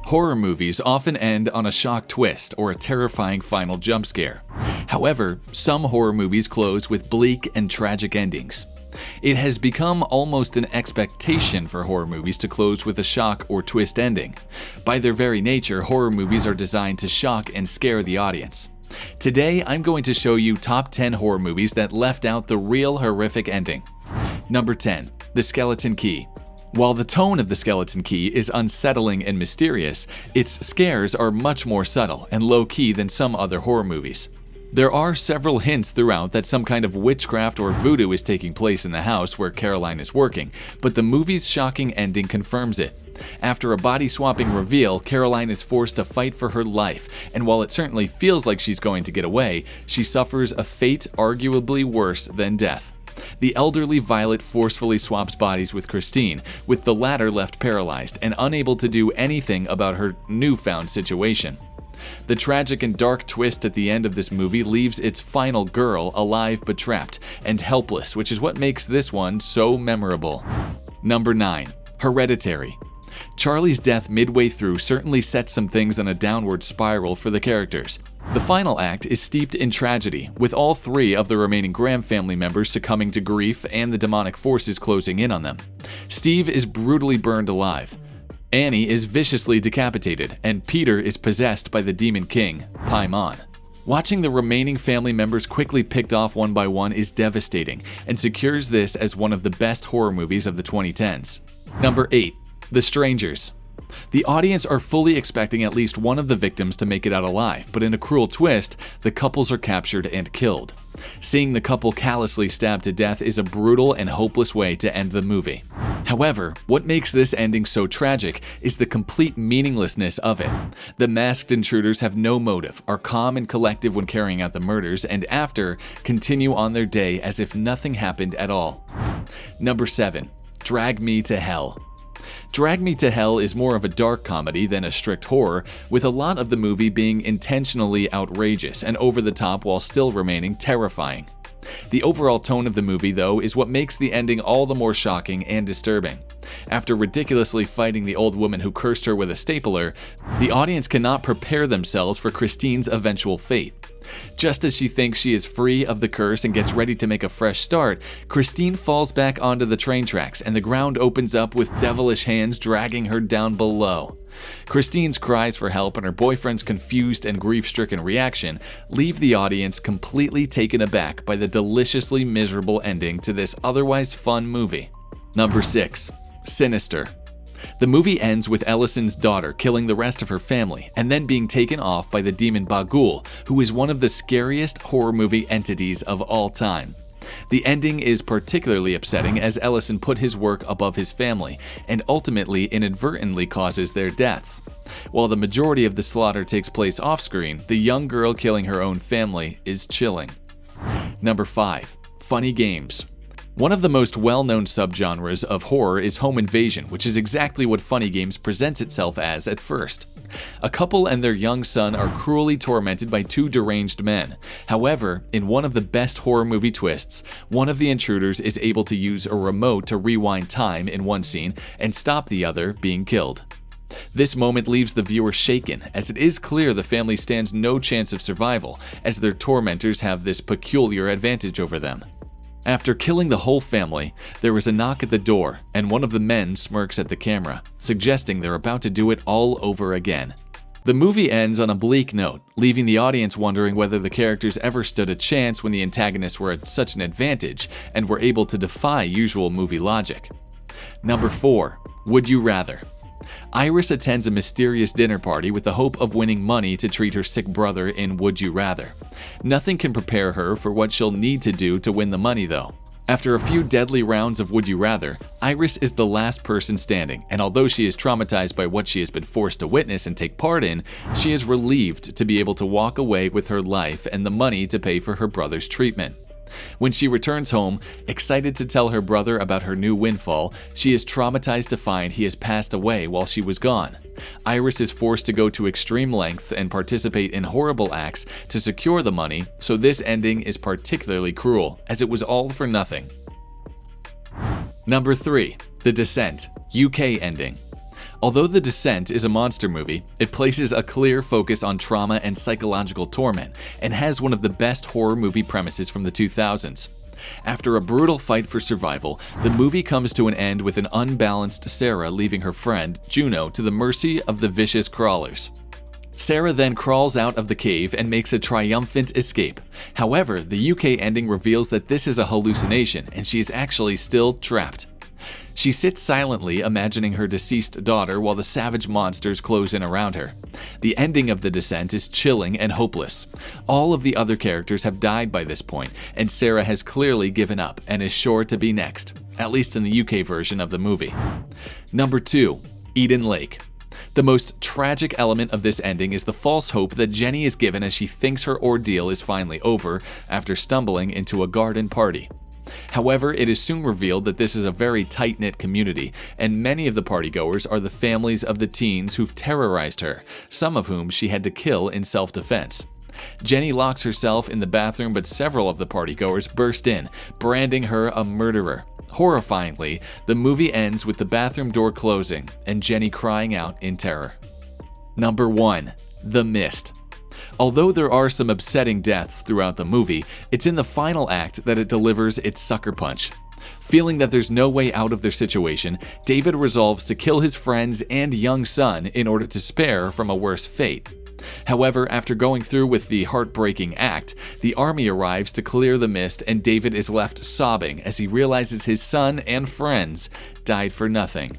Horror movies often end on a shock twist or a terrifying final jump scare. However, some horror movies close with bleak and tragic endings. It has become almost an expectation for horror movies to close with a shock or twist ending. By their very nature, horror movies are designed to shock and scare the audience. Today, I'm going to show you top 10 horror movies that left out the real horrific ending. Number 10. The Skeleton Key. While the tone of The Skeleton Key is unsettling and mysterious, its scares are much more subtle and low-key than some other horror movies. There are several hints throughout that some kind of witchcraft or voodoo is taking place in the house where Caroline is working, but the movie's shocking ending confirms it. After a body-swapping reveal, Caroline is forced to fight for her life, and while it certainly feels like she's going to get away, she suffers a fate arguably worse than death. The elderly Violet forcefully swaps bodies with Christine, with the latter left paralyzed and unable to do anything about her newfound situation. The tragic and dark twist at the end of this movie leaves its final girl alive but trapped and helpless, which is what makes this one so memorable. Number 9. Hereditary. Charlie's death midway through certainly sets some things on a downward spiral for the characters. The final act is steeped in tragedy, with all three of the remaining Graham family members succumbing to grief and the demonic forces closing in on them. Steve is brutally burned alive. Annie is viciously decapitated, and Peter is possessed by the Demon King, Paimon. Watching the remaining family members quickly picked off one by one is devastating, and secures this as one of the best horror movies of the 2010s. Number 8. The Strangers. The audience are fully expecting at least one of the victims to make it out alive, but in a cruel twist, the couples are captured and killed. Seeing the couple callously stabbed to death is a brutal and hopeless way to end the movie. However, what makes this ending so tragic is the complete meaninglessness of it. The masked intruders have no motive, are calm and collective when carrying out the murders, and after, continue on their day as if nothing happened at all. Number 7. Drag Me to Hell. Drag Me to Hell is more of a dark comedy than a strict horror, with a lot of the movie being intentionally outrageous and over the top while still remaining terrifying. The overall tone of the movie, though, is what makes the ending all the more shocking and disturbing. After ridiculously fighting the old woman who cursed her with a stapler, the audience cannot prepare themselves for Christine's eventual fate. Just as she thinks she is free of the curse and gets ready to make a fresh start, Christine falls back onto the train tracks and the ground opens up with devilish hands dragging her down below. Christine's cries for help and her boyfriend's confused and grief-stricken reaction leave the audience completely taken aback by the deliciously miserable ending to this otherwise fun movie. Number 6. Sinister. The movie ends with Ellison's daughter killing the rest of her family and then being taken off by the demon Bagul, who is one of the scariest horror movie entities of all time. The ending is particularly upsetting as Ellison put his work above his family and ultimately inadvertently causes their deaths. While the majority of the slaughter takes place off-screen, the young girl killing her own family is chilling. Number 5. Funny Games. One of the most well-known subgenres of horror is home invasion, which is exactly what Funny Games presents itself as at first. A couple and their young son are cruelly tormented by two deranged men. However, in one of the best horror movie twists, one of the intruders is able to use a remote to rewind time in one scene and stop the other being killed. This moment leaves the viewer shaken, as it is clear the family stands no chance of survival, as their tormentors have this peculiar advantage over them. After killing the whole family, there is a knock at the door, and one of the men smirks at the camera, suggesting they're about to do it all over again. The movie ends on a bleak note, leaving the audience wondering whether the characters ever stood a chance when the antagonists were at such an advantage and were able to defy usual movie logic. Number 4. Would You Rather. Iris attends a mysterious dinner party with the hope of winning money to treat her sick brother in Would You Rather. Nothing can prepare her for what she'll need to do to win the money, though. After a few deadly rounds of Would You Rather, Iris is the last person standing, and although she is traumatized by what she has been forced to witness and take part in, she is relieved to be able to walk away with her life and the money to pay for her brother's treatment. When she returns home, excited to tell her brother about her new windfall, she is traumatized to find he has passed away while she was gone. Iris is forced to go to extreme lengths and participate in horrible acts to secure the money, so this ending is particularly cruel, as it was all for nothing. Number 3. The Descent, UK ending. Although The Descent is a monster movie, it places a clear focus on trauma and psychological torment, and has one of the best horror movie premises from the 2000s. After a brutal fight for survival, the movie comes to an end with an unbalanced Sarah leaving her friend, Juno, to the mercy of the vicious crawlers. Sarah then crawls out of the cave and makes a triumphant escape. However, the UK ending reveals that this is a hallucination and she is actually still trapped. She sits silently imagining her deceased daughter while the savage monsters close in around her. The ending of The Descent is chilling and hopeless. All of the other characters have died by this point, and Sarah has clearly given up and is sure to be next, at least in the UK version of the movie. Number 2. Eden Lake. The most tragic element of this ending is the false hope that Jenny is given as she thinks her ordeal is finally over after stumbling into a garden party. However, it is soon revealed that this is a very tight-knit community, and many of the partygoers are the families of the teens who've terrorized her, some of whom she had to kill in self-defense. Jenny locks herself in the bathroom, but several of the partygoers burst in, branding her a murderer. Horrifyingly, the movie ends with the bathroom door closing and Jenny crying out in terror. Number 1. The Mist. Although there are some upsetting deaths throughout the movie, it's in the final act that it delivers its sucker punch. Feeling that there's no way out of their situation, David resolves to kill his friends and young son in order to spare from a worse fate. However, after going through with the heartbreaking act, the army arrives to clear the mist and David is left sobbing as he realizes his son and friends died for nothing.